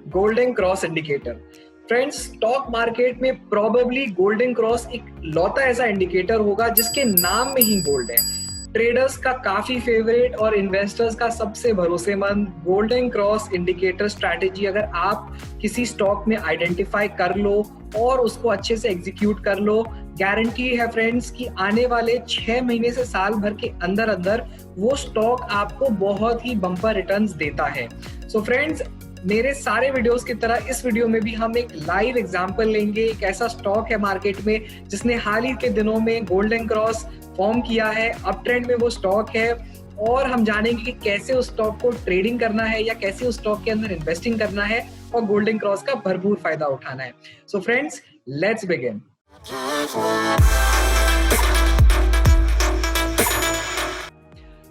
Golden cross indicator. Friends, stock market में probably golden cross एक लौता ऐसा इंडिकेटर होगा जिसके नाम में ही गोल्ड है। ट्रेडर्स का काफी फेवरेट और इन्वेस्टर्स का सबसे भरोसेमंद गोल्डन क्रॉस इंडिकेटर स्ट्रैटेजी अगर आप किसी स्टॉक में आइडेंटिफाई कर लो और उसको अच्छे से एग्जीक्यूट कर लो, गारंटी है फ्रेंड्स कि आने वाले 6 महीने से साल भर के अंदर अंदर वो स्टॉक आपको बहुत ही बम्पर रिटर्न्स देता है। सो फ्रेंड्स, मेरे सारे वीडियोस की तरह इस वीडियो में भी हम एक लाइव एग्जांपल लेंगे। एक ऐसा स्टॉक है मार्केट में जिसने हाल ही के दिनों में गोल्डन क्रॉस फॉर्म किया है, अप ट्रेंड में वो स्टॉक है, और हम जानेंगे कि कैसे उस स्टॉक को ट्रेडिंग करना है या कैसे उस स्टॉक के अंदर इन्वेस्टिंग करना है और गोल्डन क्रॉस का भरपूर फायदा उठाना है। So friends, let's begin.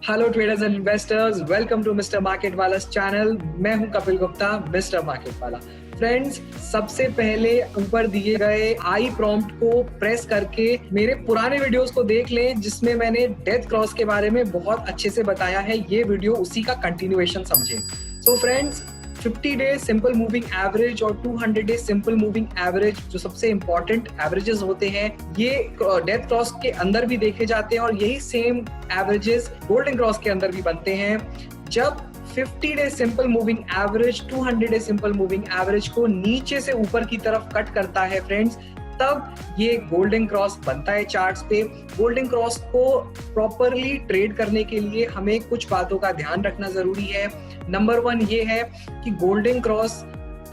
Hello traders and investors, welcome to mister market वाला चैनल। मैं हूं कपिल गुप्ता, मिस्टर मार्केट वाला। फ्रेंड्स, सबसे पहले ऊपर दिए गए आई प्रॉम्प्ट को प्रेस करके मेरे पुराने वीडियोस को देख लें जिसमें मैंने डेथ क्रॉस के बारे में बहुत अच्छे से बताया है। ये वीडियो उसी का कंटिन्यूएशन समझें। So friends, 50 day simple moving average और 200 डे सिंपल मूविंग एवरेज जो सबसे इंपॉर्टेंट एवरेजेस होते हैं, ये डेथ क्रॉस के अंदर भी देखे जाते हैं और यही सेम एवरेजेस गोल्डन क्रॉस के अंदर भी बनते हैं। जब 50 day simple moving average 200 day simple moving average को नीचे से ऊपर की तरफ कट करता है फ्रेंड्स, तब ये गोल्डन क्रॉस बनता है चार्ट्स पे। गोल्डन क्रॉस को प्रॉपरली ट्रेड करने के लिए हमें कुछ बातों का ध्यान रखना जरूरी है। नंबर 1 ये है कि गोल्डन क्रॉस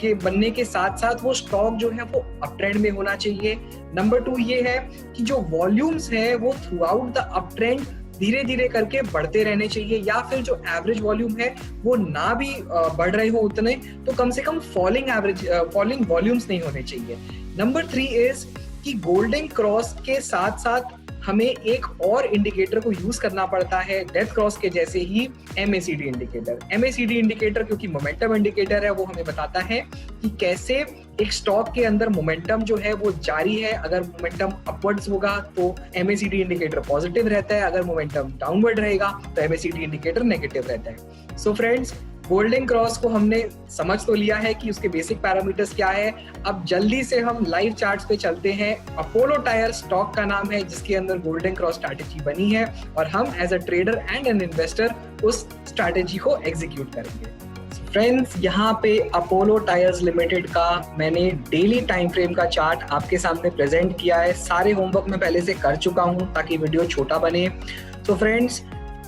के बनने के साथ साथ वो स्टॉक जो है वो अप ट्रेंड में होना चाहिए। नंबर 2 ये है कि जो वॉल्यूम्स है वो through out the up trend धीरे धीरे करके बढ़ते रहने चाहिए, या फिर जो एवरेज वॉल्यूम है वो ना भी बढ़ रहे हो उतने, तो कम से कम फॉलिंग वॉल्यूम्स नहीं होने चाहिए। नंबर 3 इज कि गोल्डन क्रॉस के साथ साथ हमें एक और इंडिकेटर को यूज करना पड़ता है डेथ क्रॉस के जैसे ही, MACD इंडिकेटर। MACD इंडिकेटर क्योंकि मोमेंटम इंडिकेटर है, वो हमें बताता है कि कैसे एक स्टॉक के अंदर मोमेंटम जो है वो जारी है। अगर मोमेंटम अपवर्ड्स होगा तो MACD इंडिकेटर पॉजिटिव रहता है, अगर मोमेंटम डाउनवर्ड रहेगा तो MACD इंडिकेटर नेगेटिव रहता है। सो फ्रेंड्स, गोल्डन क्रॉस को हमने समझ तो लिया है कि उसके बेसिक पैरामीटर्स क्या है। अब जल्दी से हम लाइव चार्ट्स पे चलते हैं। अपोलो टायर स्टॉक का नाम है जिसके अंदर गोल्डन क्रॉस स्ट्रैटेजी बनी है और हम as a trader and an investor उस स्ट्रैटेजी को एग्जीक्यूट करेंगे। फ्रेंड्स, यहाँ पे अपोलो टायर्स लिमिटेड का मैंने डेली टाइम फ्रेम का चार्ट आपके सामने प्रेजेंट किया है। सारे होमवर्क मैं पहले से कर चुका हूँ ताकि वीडियो छोटा बने। तो फ्रेंड्स,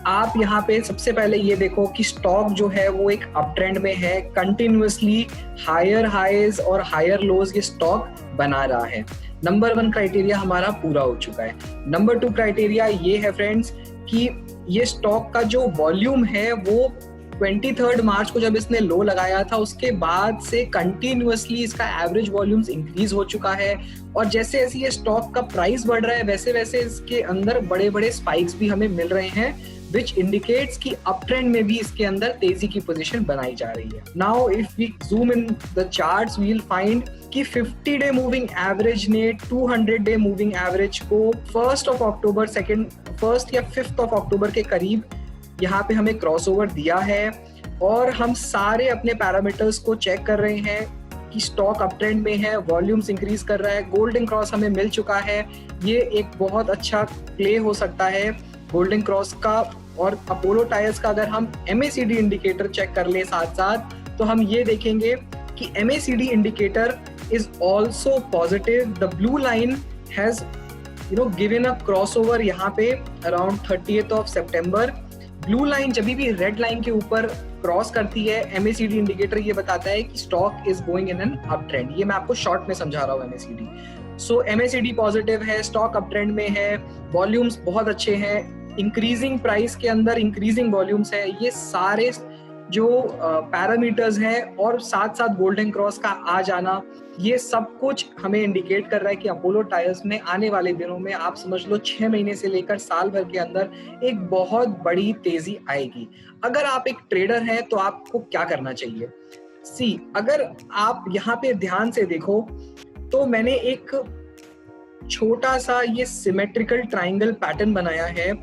आप यहाँ पे सबसे पहले ये देखो कि स्टॉक जो है वो एक अप ट्रेंड में है, कंटिन्यूअसली हायर हाईज और हायर लोज ये स्टॉक बना रहा है। नंबर 1 क्राइटेरिया हमारा पूरा हो चुका है। नंबर 2 क्राइटेरिया ये है फ्रेंड्स कि ये स्टॉक का जो वॉल्यूम है वो 23 मार्च को जब इसने लो लगाया था उसके बाद से कंटिन्यूअसली इसका एवरेज वॉल्यूम्स इंक्रीज हो चुका है, और जैसे जैसे ये स्टॉक का प्राइस बढ़ रहा है वैसे वैसे इसके अंदर बड़े बड़े स्पाइक्स भी हमें मिल रहे हैं, which indicates कि अप ट्रेंड में भी इसके अंदर तेजी की पोजीशन बनाई जा रही है। Now if we zoom in the charts, we will find कि 50 डे मूविंग एवरेज ने 200 डे मूविंग एवरेज को 1 अक्टूबर या 5 अक्टूबर के करीब यहाँ पे हमें क्रॉसओवर दिया है, और हम सारे अपने पैरामीटर्स को चेक कर रहे हैं कि स्टॉक अप ट्रेंड में है, वॉल्यूम्स इंक्रीज कर रहा है, गोल्डन क्रॉस हमें मिल चुका है। ये एक बहुत अच्छा प्ले हो सकता है गोल्डन क्रॉस का। और अपोलो टायर्स का अगर हम MACD इंडिकेटर चेक कर ले साथ साथ, तो हम ये देखेंगे कि MACD indicator is also positive. The blue line has given a crossover यहाँ पे अराउंड 30 सितंबर। ब्लू लाइन जब भी रेड लाइन के ऊपर क्रॉस करती है, MACD इंडिकेटर ये बताता है कि stock is going in an up trend. ये मैं आपको शॉर्ट में समझा रहा हूँ MACD। सो MACD पॉजिटिव है, स्टॉक अप ट्रेंड में है, वॉल्यूम्स बहुत अच्छे हैं, इंक्रीजिंग प्राइस के अंदर इंक्रीजिंग वॉल्यूम्स है। ये सारे जो पैरामीटर्स हैं और साथ साथ गोल्डन क्रॉस का आ जाना, ये सब कुछ हमें इंडिकेट कर रहा है कि अपोलो टायर्स में आने वाले दिनों में आप समझ लो 6 महीने से लेकर साल भर के अंदर एक बहुत बड़ी तेजी आएगी। अगर आप एक ट्रेडर हैं तो आपको क्या करना चाहिए? अगर आप यहाँ पे ध्यान से देखो तो मैंने एक छोटा सा ये सिमेट्रिकल ट्राइंगल पैटर्न बनाया है।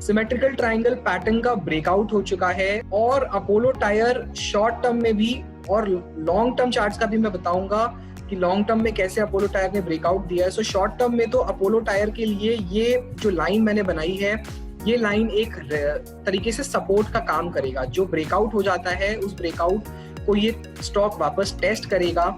सिमेट्रिकल ट्राइंगल पैटर्न का ब्रेकआउट हो चुका है और अपोलो टायर शॉर्ट टर्म में भी और लॉन्ग टर्म चार्ट्स का भी मैं बताऊंगा कि लॉन्ग टर्म में कैसे अपोलो टायर ने ब्रेकआउट दिया है। सो शॉर्ट टर्म में तो अपोलो टायर के लिए ये जो लाइन मैंने बनाई है, ये लाइन एक तरीके से सपोर्ट का काम करेगा। जो ब्रेकआउट हो जाता है उस ब्रेकआउट को ये स्टॉक वापस टेस्ट करेगा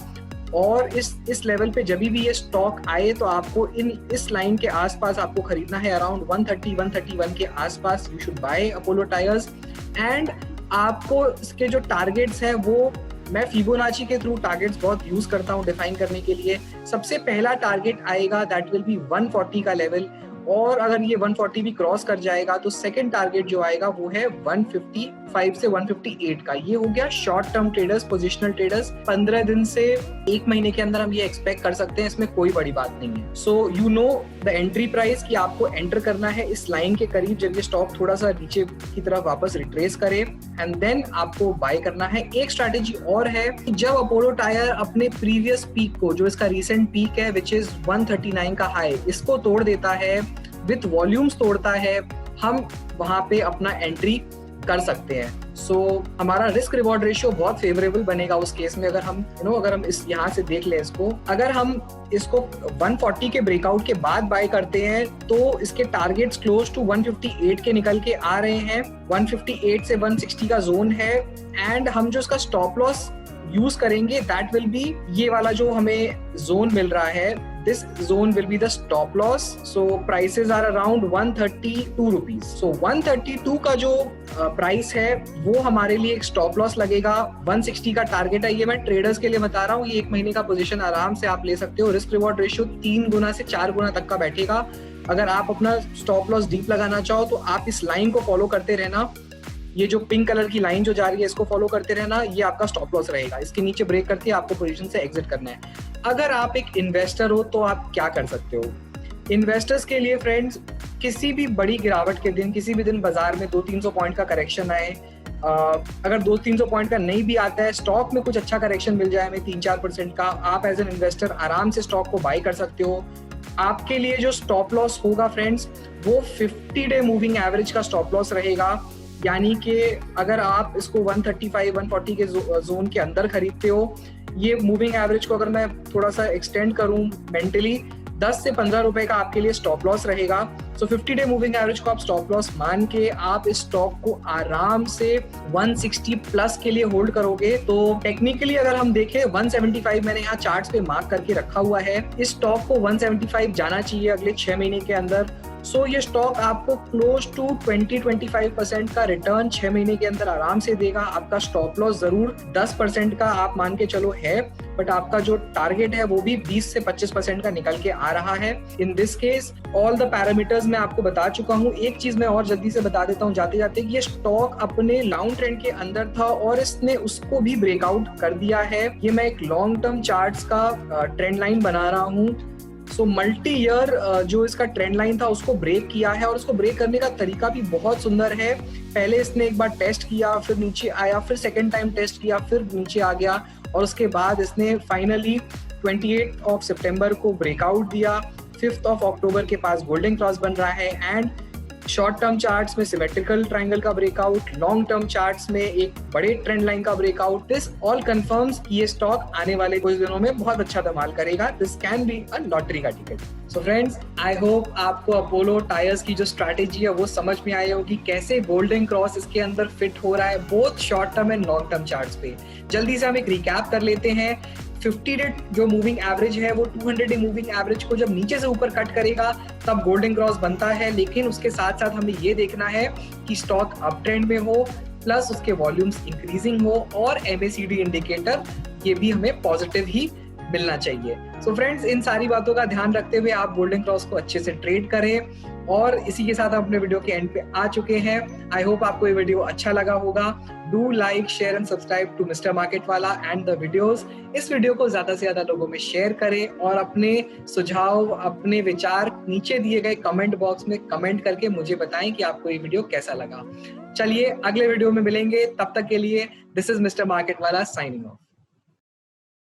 और इस लेवल पे जब भी ये स्टॉक आए तो आपको इस लाइन के आसपास आपको खरीदना है। अराउंड 130 131 के आसपास you should buy Apollo tyres. And आपको इसके जो टारगेट्स हैं वो मैं फिबोनाची के थ्रू टारगेट्स बहुत यूज करता हूँ डिफाइन करने के लिए। सबसे पहला टारगेट आएगा दैट विल बी 140 का लेवल, और अगर ये 140 भी क्रॉस कर जाएगा तो सेकंड टारगेट जो आएगा वो है 155 से 158 का। ये हो गया short term traders, positional traders. 15 दिन से 1 महीने के अंदर हम ये एक्सपेक्ट कर सकते हैं, इसमें कोई बड़ी बात नहीं है। So you know the entry price कि आपको एंटर करना है इस लाइन के करीब जब ये स्टॉक थोड़ा सा नीचे की तरफ वापस रिट्रेस करे, एंड देन आपको बाय करना है। एक स्ट्रैटेजी और है कि जब अपोलो टायर अपने प्रीवियस पीक को, जो इसका रिसेंट पीक है विच इज 139 का हाई, इसको तोड़ देता है, विथ वॉल्यूम्स तोड़ता है, हम वहां पे अपना एंट्री कर सकते हैं। सो हमारा रिस्क रिवॉर्ड रेशियो बहुत फेवरेबल बनेगा उस केस में। अगर हम अगर हम इस यहाँ से देख लें इसको, अगर हम इसको 140 के ब्रेकआउट के बाद बाय करते हैं तो इसके टारगेट्स क्लोज टू 158 के निकल के आ रहे हैं। 158 से 160 का जोन है, एंड हम जो इसका स्टॉप लॉस यूज करेंगे दैट विल बी ये वाला जो हमें जोन मिल रहा है, this zone will be the stop loss. So prices are around 132 rupees. So 132 का जो प्राइस है वो हमारे लिए एक स्टॉप लॉस लगेगा। 160 का टारगेट है। ये मैं ट्रेडर्स के लिए बता रहा हूँ, ये 1 महीने का पोजीशन आराम से आप ले सकते हो। रिस्क रिवॉर्ड रेशियो 3 गुना से 4 गुना तक का बैठेगा। अगर आप अपना स्टॉप लॉस डीप लगाना चाहो तो आप इस लाइन को फॉलो करते रहना। ये जो पिंक कलर की लाइन जो जा रही है इसको फॉलो करते रहना, ये आपका स्टॉप लॉस रहेगा। इसके नीचे ब्रेक करती है आपको पोजीशन से एग्जिट करना है। अगर आप एक इन्वेस्टर हो तो आप क्या कर सकते हो? इन्वेस्टर्स के लिए फ्रेंड्स, किसी भी बड़ी गिरावट के दिन, किसी भी दिन बाजार में 200-300 पॉइंट का करेक्शन आए, अगर 200-300 पॉइंट का नहीं भी आता है, स्टॉक में कुछ अच्छा करेक्शन मिल जाए हमें 3-4% का, आप एज एन इन्वेस्टर आराम से स्टॉक को बाय कर सकते हो। आपके लिए जो स्टॉप लॉस होगा फ्रेंड्स वो 50 डे मूविंग एवरेज का स्टॉप लॉस रहेगा। यानी कि अगर आप इसको 135-140 के जोन के अंदर खरीदते हो, ये मूविंग एवरेज को अगर मैं थोड़ा सा एक्सटेंड करूं मेंटली, 10 से 15 रुपए का आपके लिए स्टॉप लॉस रहेगा। सो 50 डे मूविंग एवरेज को आप स्टॉप लॉस मान के आप इस स्टॉक को आराम से 160 प्लस के लिए होल्ड करोगे। तो टेक्निकली अगर हम देखें 175 मैंने यहाँ चार्ट्स पे मार्क करके रखा हुआ है, इस स्टॉक को 175 जाना चाहिए अगले 6 महीने के अंदर। सो ये स्टॉक आपको क्लोज टू 20-25% का रिटर्न 6 महीने के अंदर आराम से देगा। आपका स्टॉप लॉस जरूर 10% का आप मान के चलो है, बट आपका जो टारगेट है वो भी 20 से 25% का निकल के आ रहा है। In this case all the parameters मैं आपको बता चुका हूँ। एक चीज मैं और जल्दी से बता देता हूँ जाते जाते कि ये स्टॉक अपने लॉन्ग ट्रेंड के अंदर था और इसने उसको भी ब्रेकआउट कर दिया है। ये मैं एक लॉन्ग टर्म चार्ट्स का ट्रेंड लाइन बना रहा हूँ। सो मल्टी ईयर जो इसका ट्रेंड लाइन था उसको ब्रेक किया है, और उसको ब्रेक करने का तरीका भी बहुत सुंदर है। पहले इसने एक बार टेस्ट किया, फिर नीचे आया, फिर सेकेंड टाइम टेस्ट किया, फिर नीचे आ गया, और उसके बाद इसने फाइनली 28 सितंबर को ब्रेकआउट दिया। 5 अक्टूबर के पास गोल्डन क्रॉस बन रहा है, एंड शॉर्ट टर्म चार्ट्स में सिमेट्रिकल ट्रायंगल का ब्रेकआउट, लॉन्ग टर्म चार्ट्स में एक बड़े ट्रेंड लाइन का ब्रेकआउट। दिस ऑल कंफर्म्स कि ये स्टॉक आने वाले कुछ दिनों में बहुत अच्छा धमाल करेगा। This can be a lottery का ticket. So friends, I hope आपको अपोलो टायर्स की जो स्ट्रैटेजी है वो समझ में आई होगी, कैसे गोल्डन क्रॉस इसके अंदर फिट हो रहा है both short term and long term charts पे। जल्दी से हम एक रिकैप कर लेते हैं। 50 डे जो मूविंग एवरेज है वो 200 डे मूविंग एवरेज को जब नीचे से ऊपर कट करेगा तब गोल्डन क्रॉस बनता है, लेकिन उसके साथ साथ हमें ये देखना है कि स्टॉक अप ट्रेंड में हो, प्लस उसके वॉल्यूम्स इंक्रीजिंग हो, और MACD इंडिकेटर ये भी हमें पॉजिटिव ही मिलना चाहिए। सो फ्रेंड्स, इन सारी बातों का ध्यान रखते हुए आप गोल्डन क्रॉस को अच्छे से ट्रेड करें। और इसी के साथ हम अपने वीडियो के एंड पे आ चुके हैं। आई होप आपको ये वीडियो अच्छा लगा होगा। Do like, share and subscribe to mister market वाला एंड द वीडियोस। इस वीडियो को ज्यादा से ज्यादा लोगों में शेयर करें, और अपने सुझाव, अपने विचार नीचे दिए गए कमेंट बॉक्स में कमेंट करके मुझे बताएं कि आपको ये वीडियो कैसा लगा। चलिए अगले वीडियो में मिलेंगे, तब तक के लिए दिस इज मिस्टर मार्केट वाला साइनिंग ऑफ।